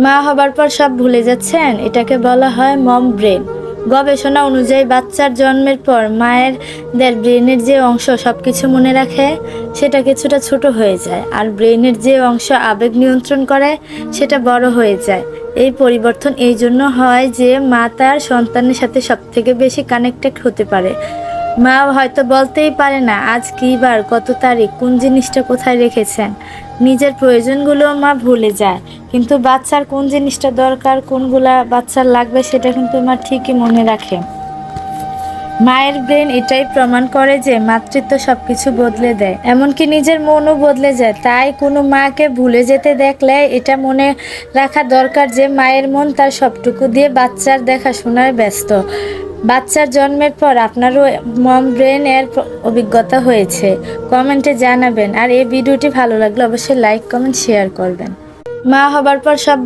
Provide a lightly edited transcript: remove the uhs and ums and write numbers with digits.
মা হবার পর সব ভুলে যাচ্ছেন, এটাকে বলা হয় মম ব্রেন। গবেষণা অনুযায়ী বাচ্চার জন্মের পর মায়ের ব্রেনের যে অংশ সবকিছু মনে রাখে সেটা কিছুটা ছোট হয়ে যায়, আর ব্রেনের যে অংশ আবেগ নিয়ন্ত্রণ করে সেটা বড় হয়ে যায়। এই পরিবর্তন এই জন্য হয় যে মা তার সন্তানের সাথে সব থেকে বেশি কানেক্টেড হতে পারে। মা হয়তো বলতেই পারে না আজ কী বার, কত তারিখ, কোন জিনিসটা কোথায় রেখেছেন। নিজের প্রয়োজনগুলো মা ভুলে যায়, কিন্তু বাচ্চার কোন জিনিসটা দরকার, কোনগুলা বাচ্চার লাগবে সেটা কিন্তু মা ঠিকই মনে রাখে। মায়ের ব্রেন এটাই প্রমাণ করে যে মাতৃত্ব সবকিছু বদলে দেয়, এমনকি নিজের মনও বদলে যায়। তাই কোনো মাকে ভুলে যেতে দেখলে এটা মনে রাখা দরকার যে মায়ের মন তার সবটুকু দিয়ে বাচ্চার দেখাশোনায় ব্যস্ত। বাচ্চার জন্মের পর আপনারও মম ব্রেন এর অভিজ্ঞতা হয়েছে, কমেন্টে জানাবেন। আর এই ভিডিওটি ভালো লাগলে অবশ্যই লাইক, কমেন্ট, শেয়ার করবেন। মা হবার পর সব